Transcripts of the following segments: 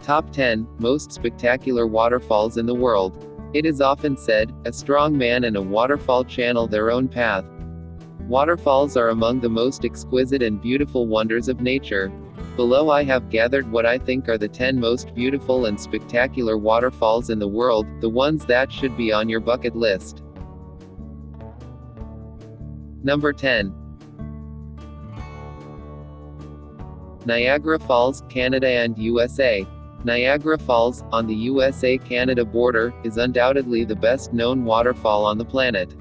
Top 10 Most Spectacular Waterfalls in the World. It is often said, a strong man and a waterfall channel their own path. Waterfalls are among the most exquisite and beautiful wonders of nature. Below I have gathered what I think are the 10 most beautiful and spectacular waterfalls in the world, the ones that should be on your bucket list. Number 10. Niagara Falls, Canada and USA. Niagara Falls, on the USA-Canada border, is undoubtedly the best-known waterfall on the planet.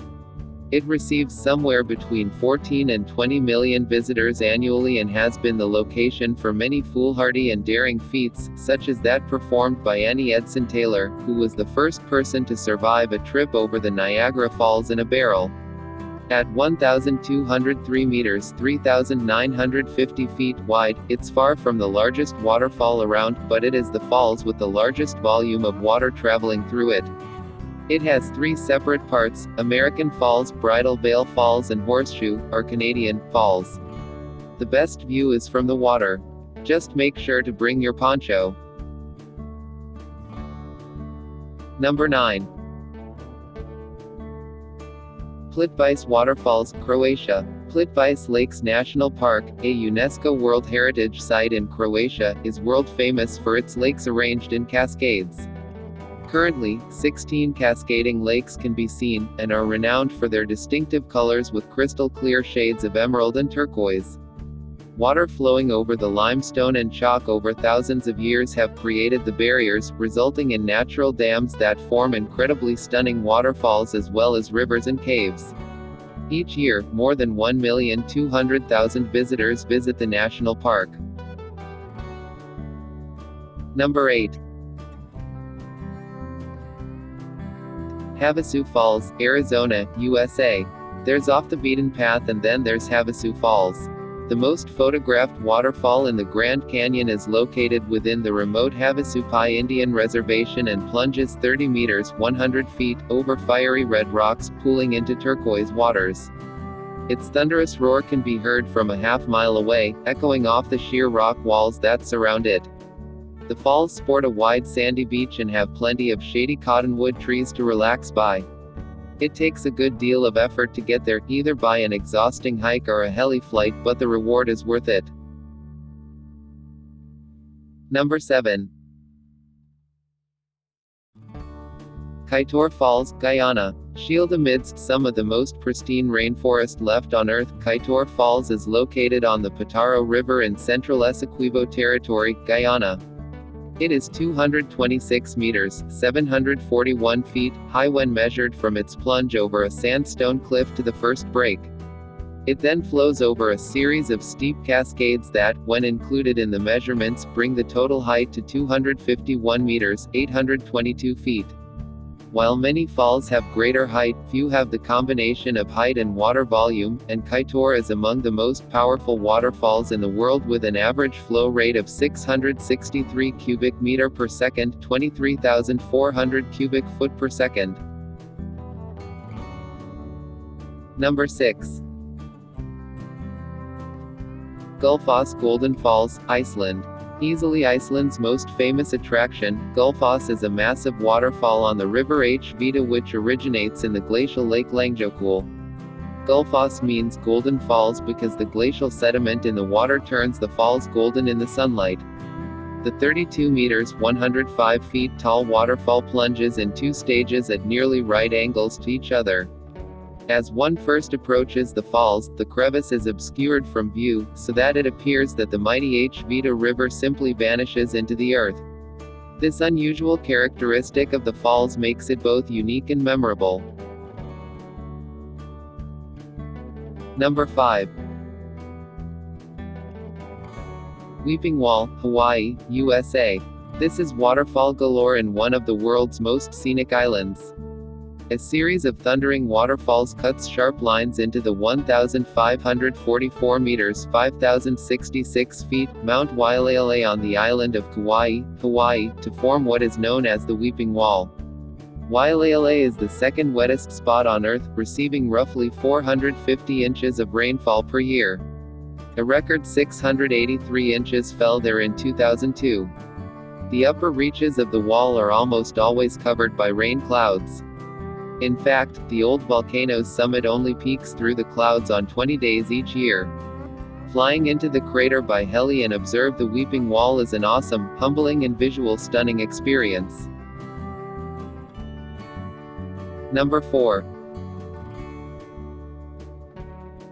It receives somewhere between 14 and 20 million visitors annually and has been the location for many foolhardy and daring feats, such as that performed by Annie Edson Taylor, who was the first person to survive a trip over the Niagara Falls in a barrel. At 1,203 meters (3,950 feet) wide, it's far from the largest waterfall around, but it is the falls with the largest volume of water traveling through it. It has 3 separate parts: American Falls, Bridal Veil Falls and Horseshoe, or Canadian Falls. The best view is from the water. Just make sure to bring your poncho. Number 9. PLITVICE Waterfalls, Croatia. PLITVICE Lakes National Park, a UNESCO World Heritage Site in Croatia, is world famous for its lakes arranged in cascades. Currently, 16 cascading lakes can be seen, and are renowned for their distinctive colors with crystal clear shades of emerald and turquoise. Water flowing over the limestone and chalk over thousands of years have created the barriers, resulting in natural dams that form incredibly stunning waterfalls as well as rivers and caves. Each year, more than 1,200,000 visitors visit the national park. Number 8. HAVASU Falls, Arizona, USA. There's Off the Beaten Path and then there's HAVASU Falls. The most photographed waterfall in the Grand Canyon is located within the remote Havasu Pai Indian Reservation and plunges 30 meters 100 feet over fiery red rocks, pooling into turquoise waters. Its thunderous roar can be heard from a half-mile away, echoing off the sheer rock walls that surround it. The falls sport a wide sandy beach and have plenty of shady cottonwood trees to relax by. It takes a good deal of effort to get there, either by an exhausting hike or a heli flight, but the reward is worth it. Number 7. KAIETEUR Falls, Guyana. Shielded amidst some of the most pristine rainforest left on Earth, KAIETEUR Falls is located on the Pataro River in central Essequibo Territory, Guyana. It is 226 meters (741 feet) high when measured from its plunge over a sandstone cliff to the first break. It then flows over a series of steep cascades that, when included in the measurements, bring the total height to 251 meters (822 feet). While many falls have greater height, few have the combination of height and water volume, and KAIETEUR is among the most powerful waterfalls in the world with an average flow rate of 663 cubic meter per second, 23,400 cubic foot per second. Number 6. GULLFOSS Golden Falls, Iceland. Easily Iceland's most famous attraction, GULLFOSS is a massive waterfall on the river Hvita which originates in the glacial Lake Langjökull. GULLFOSS means golden falls because the glacial sediment in the water turns the falls golden in the sunlight. The 32 meters (105 feet) tall waterfall plunges in 2 stages at nearly right angles to each other. As one first approaches the falls, the crevice is obscured from view, so that it appears that the mighty Hvita River simply vanishes into the earth. This unusual characteristic of the falls makes it both unique and memorable. Number 5. Weeping Wall, Hawaii, USA. This is waterfall galore in one of the world's most scenic islands. A series of thundering waterfalls cuts sharp lines into the 1,544 meters (5,066 feet) Mount Waialaealai on the island of Kauai, Hawaii, to form what is known as the Weeping Wall. Waialaealai is the second wettest spot on Earth, receiving roughly 450 inches of rainfall per year. A record 683 inches fell there in 2002. The upper reaches of the wall are almost always covered by rain clouds. In fact, the old volcano's summit only peaks through the clouds on 20 days each year. Flying into the crater by heli and observe the weeping wall is an awesome, humbling and visual stunning experience. Number 4.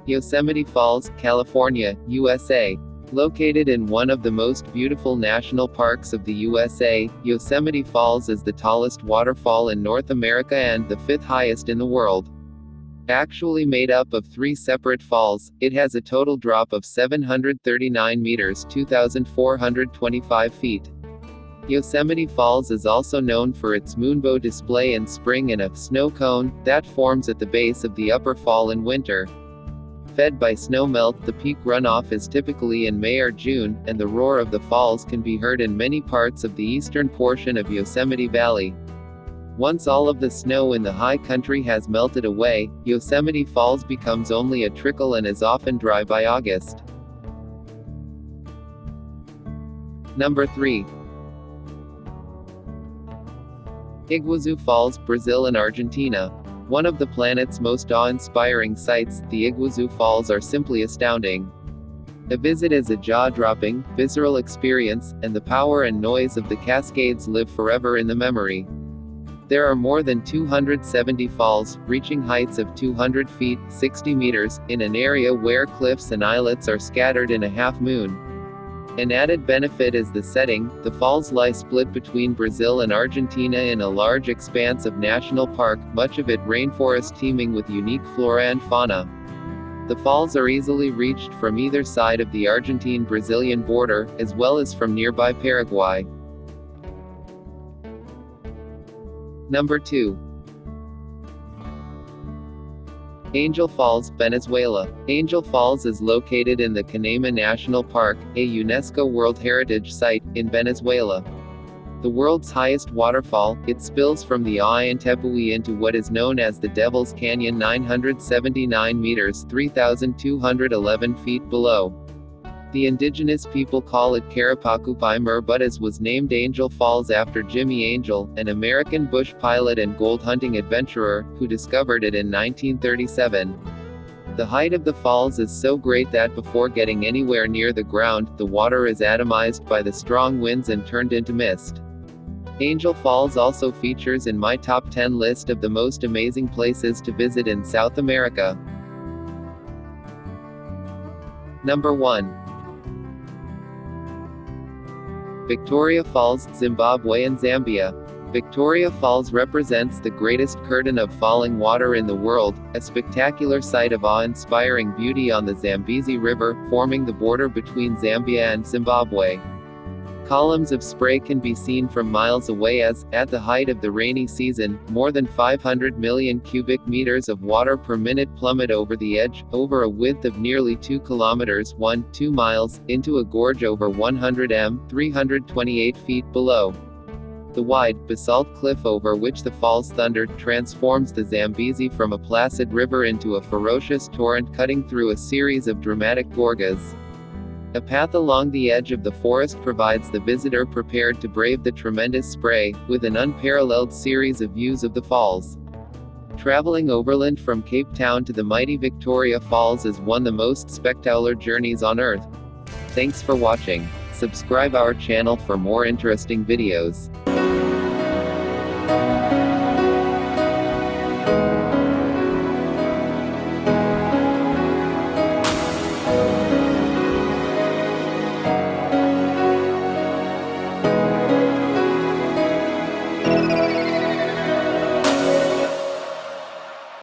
Yosemite Falls, California, USA. Located in one of the most beautiful national parks of the USA, Yosemite Falls is the tallest waterfall in North America and the 5th highest in the world. Actually made up of 3 separate falls, it has a total drop of 739 meters (2,425 feet). Yosemite Falls is also known for its moonbow display in spring and a snow cone that forms at the base of the upper fall in winter. Fed by snowmelt, the peak runoff is typically in May or June, and the roar of the falls can be heard in many parts of the eastern portion of Yosemite Valley. Once all of the snow in the high country has melted away, Yosemite Falls becomes only a trickle and is often dry by August. Number 3. IGUAZU Falls, Brazil and Argentina. One of the planet's most awe-inspiring sights, the IGUAZU Falls are simply astounding. A visit is a jaw-dropping, visceral experience, and the power and noise of the Cascades live forever in the memory. There are more than 270 falls, reaching heights of 200 feet, 60 meters, in an area where cliffs and islets are scattered in a half-moon. An added benefit is the setting. The falls lie split between Brazil and Argentina in a large expanse of national park, much of it rainforest teeming with unique flora and fauna. The falls are easily reached from either side of the Argentine-Brazilian border, as well as from nearby Paraguay. Number 2. Angel Falls, Venezuela. Angel Falls is located in the Canaima National Park, a UNESCO World Heritage Site, in Venezuela. The world's highest waterfall, it spills from the Ollantaytambo into what is known as the Devil's Canyon 979 meters 3,211 feet below. The indigenous people call it Carapacupaimur, but it was named Angel Falls after Jimmy Angel, an American bush pilot and gold hunting adventurer, who discovered it in 1937. The height of the falls is so great that before getting anywhere near the ground, the water is atomized by the strong winds and turned into mist. Angel Falls also features in my top 10 list of the most amazing places to visit in South America. Number 1. Victoria Falls, Zimbabwe and Zambia. Victoria Falls represents the greatest curtain of falling water in the world, a spectacular sight of awe-inspiring beauty on the Zambezi River, forming the border between Zambia and Zimbabwe. Columns of spray can be seen from miles away as, at the height of the rainy season, more than 500 million cubic meters of water per minute plummet over the edge, over a width of nearly 2 kilometers 2 miles, into a gorge over 100 m 328 feet below. The wide, basalt cliff over which the falls thundered, transforms the Zambezi from a placid river into a ferocious torrent cutting through a series of dramatic gorges. A path along the edge of the forest provides the visitor prepared to brave the tremendous spray, with an unparalleled series of views of the falls. Traveling overland from Cape Town to the mighty Victoria Falls is one of the most spectacular journeys on Earth. Thanks for watching. Subscribe our channel for more interesting videos.